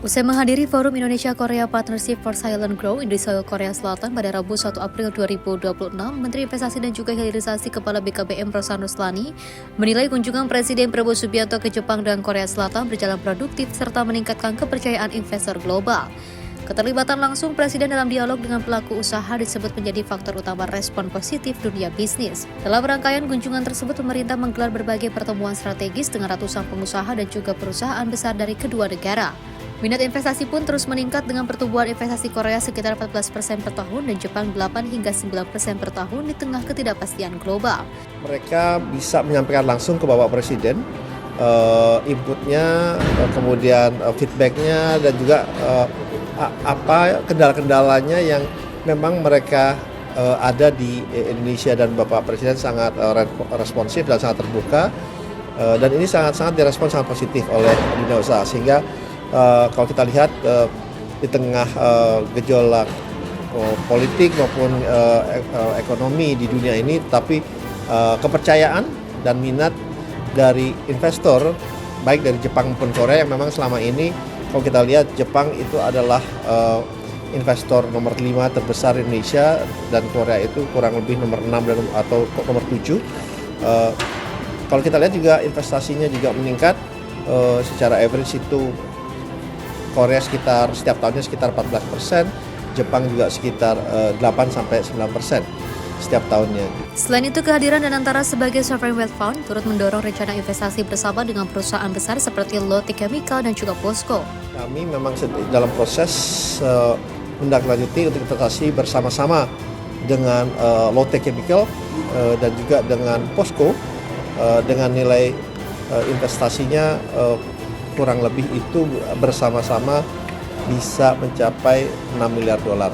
Usai menghadiri Forum Indonesia-Korea Partnership for Silent Growth di Seoul, Korea Selatan pada Rabu 1 April 2026, Menteri Investasi dan juga Hilirisasi Kepala BKPM Rosan Ruslani menilai kunjungan Presiden Prabowo Subianto ke Jepang dan Korea Selatan berjalan produktif serta meningkatkan kepercayaan investor global. Keterlibatan langsung Presiden dalam dialog dengan pelaku usaha disebut menjadi faktor utama respon positif dunia bisnis. Dalam rangkaian kunjungan tersebut, pemerintah menggelar berbagai pertemuan strategis dengan ratusan pengusaha dan juga perusahaan besar dari kedua negara. Minat investasi pun terus meningkat dengan pertumbuhan investasi Korea sekitar 14% per tahun dan Jepang 8 hingga 9% per tahun di tengah ketidakpastian global. Mereka bisa menyampaikan langsung ke Bapak Presiden inputnya, kemudian feedbacknya dan juga apa kendala-kendalanya yang memang mereka ada di Indonesia, dan Bapak Presiden sangat responsif dan sangat terbuka, dan ini sangat direspon sangat positif oleh dunia usaha, sehingga kalau kita lihat di tengah gejolak politik maupun ekonomi di dunia ini, tapi kepercayaan dan minat dari investor baik dari Jepang maupun Korea yang memang selama ini kalau kita lihat Jepang itu adalah investor nomor 5 terbesar Indonesia, dan Korea itu kurang lebih nomor 6 atau nomor 7. Kalau kita lihat juga investasinya juga meningkat, secara average itu Korea setiap tahunnya sekitar 14%, Jepang juga sekitar 8-9% setiap tahunnya. Selain itu, kehadiran Danantara sebagai Sovereign Wealth Fund turut mendorong rencana investasi bersama dengan perusahaan besar seperti Lotte Chemical dan juga POSCO. Kami memang dalam proses menindaklanjuti untuk investasi bersama-sama dengan Lotte Chemical dan juga dengan POSCO, dengan nilai investasinya kurang lebih itu bersama-sama bisa mencapai 6 miliar dolar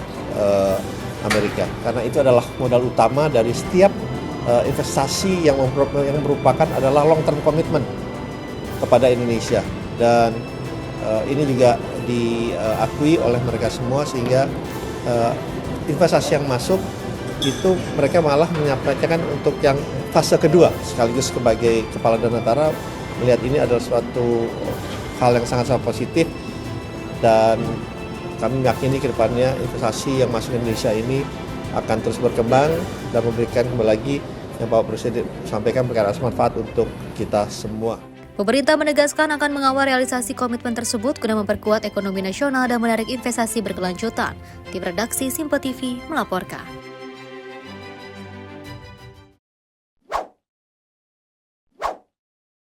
Amerika. Karena itu adalah modal utama dari setiap investasi yang merupakan adalah long term commitment kepada Indonesia, dan ini juga diakui oleh mereka semua, sehingga investasi yang masuk itu mereka malah menyampaikan untuk yang fase kedua, sekaligus sebagai kepala Danantara melihat ini adalah suatu hal yang sangat positif, dan kami meyakini ke depannya investasi yang masuk ke Indonesia ini akan terus berkembang dan memberikan kembali lagi yang Bapak Presiden sampaikan berkaitan manfaat untuk kita semua. Pemerintah menegaskan akan mengawal realisasi komitmen tersebut guna memperkuat ekonomi nasional dan menarik investasi berkelanjutan. Tim redaksi Simpo TV melaporkan.